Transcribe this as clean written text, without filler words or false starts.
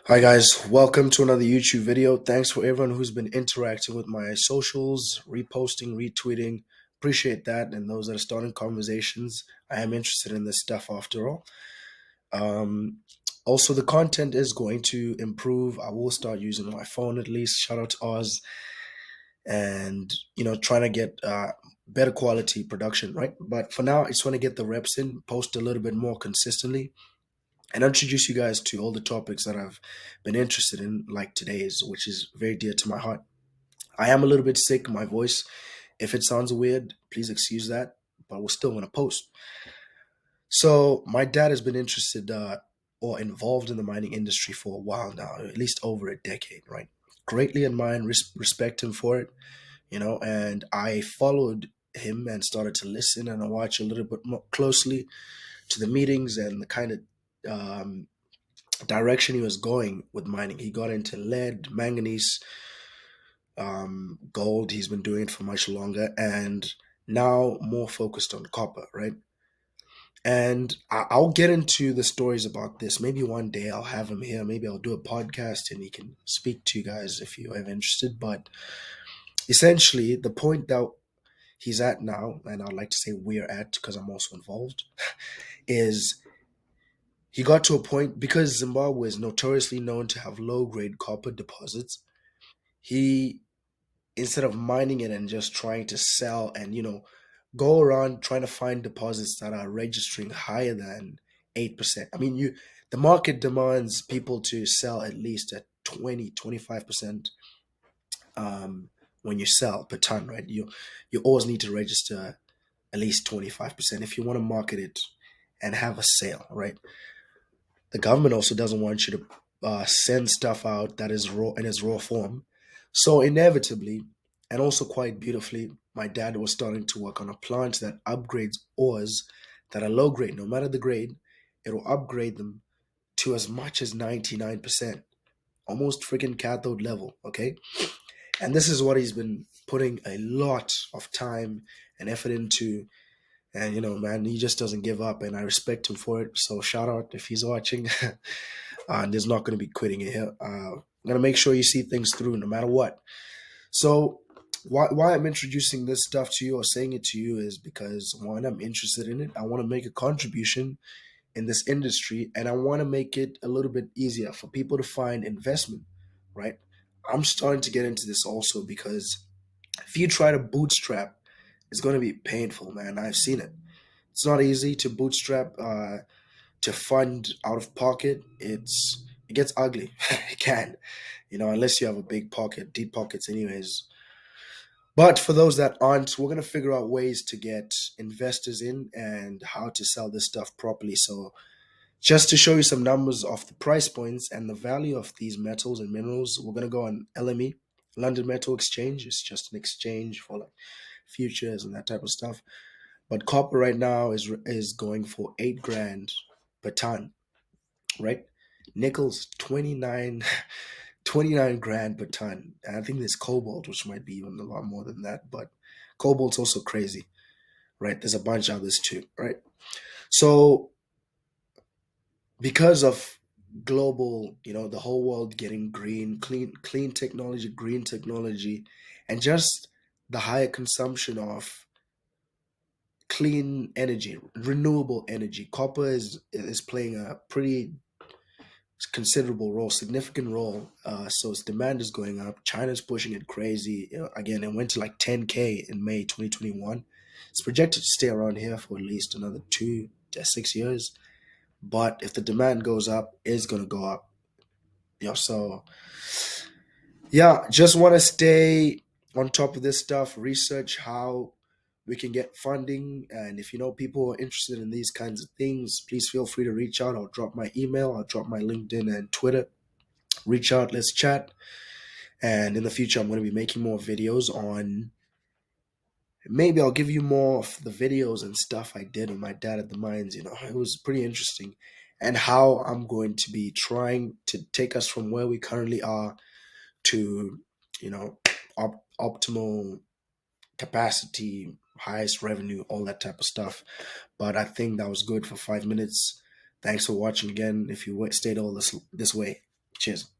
Hi guys, welcome to another YouTube video. Thanks for everyone who's been interacting with my socials, reposting, retweeting. Appreciate that. And those that are starting conversations. I am interested in this stuff after all. Um, Also, the content is going to improve. I will start using my phone at least. Shout out to Oz and trying to get better quality production, right? But for now, I just want to get the reps in, post a little bit more consistently and introduce you guys to all the topics that I've been interested in, like today's, which is very dear to my heart. I am a little bit sick, my voice. If it sounds weird, please excuse that, but we're still going to post. So, my dad has been interested or involved in the mining industry for a while now, at least over a decade, right? Greatly admire and respect him for it, and I followed him and started to listen and watch a little bit more closely to the meetings and the kind of um, direction he was going with mining. He got into lead, manganese, gold. He's been doing it for much longer, and now more focused on copper, right? And I'll get into the stories about this. Maybe one day I'll have him here. Maybe I'll do a podcast and he can speak to you guys if you're ever interested. But essentially, the point that he's at now, and I'd like to say we're at because I'm also involved, is he got to a point because Zimbabwe is notoriously known to have low grade copper deposits. He, instead of mining it and just trying to sell and go around trying to find deposits that are registering higher than 8%. I mean, the market demands people to sell at least at 20-25% when you sell per ton, right? You always need to register at least 25% if you want to market it and have a sale, right? The government also doesn't want you to send stuff out that is raw in its raw form. So inevitably, and also quite beautifully, my dad was starting to work on a plant that upgrades ores that are low grade. No matter the grade, it will upgrade them to as much as 99%, almost freaking cathode level. Okay. And this is what he's been putting a lot of time and effort into. And man, he just doesn't give up, and I respect him for it. So shout out if he's watching. And there's not going to be quitting it here. I'm going to make sure you see things through no matter what. So why I'm introducing this stuff to you or saying it to you is because one, I'm interested in it. I want to make a contribution in this industry, and I want to make it a little bit easier for people to find investment, right? I'm starting to get into this also because if you try to bootstrap, it's going to be painful, man. I've seen it. It's not easy to bootstrap, to fund out of pocket. It gets ugly. It can, unless you have a big pocket, deep pockets, anyways. But for those that aren't, we're gonna figure out ways to get investors in and how to sell this stuff properly. So just to show you some numbers of the price points and the value of these metals and minerals, we're gonna go on LME, London Metal Exchange. It's just an exchange for like futures and that type of stuff. But copper right now is going for 8 grand per ton, right? Nickel's 29 grand per ton. And I think there's cobalt, which might be even a lot more than that, but cobalt's also crazy, right? There's a bunch of others too, right? So because of global, the whole world getting green, clean technology, green technology, and just the higher consumption of clean energy, renewable energy, copper is playing a pretty considerable role, significant role. So its demand is going up. China's pushing it crazy. Again, it went to like 10K in May 2021. It's projected to stay around here for at least another 2 to 6 years. But if the demand goes up, it's gonna go up. So yeah, just want to stay on top of this stuff, research how we can get funding. And if you know people who are interested in these kinds of things, please feel free to reach out. I'll drop my email, I'll drop my LinkedIn and Twitter. Reach out, let's chat. And in the future, I'm going to be making more videos on. Maybe I'll give you more of the videos and stuff I did with my dad at the mines. It was pretty interesting. And how I'm going to be trying to take us from where we currently are to, you know, optimal capacity, highest revenue, all that type of stuff. But I think that was good for 5 minutes. Thanks for watching again. If you stayed all this way. Cheers.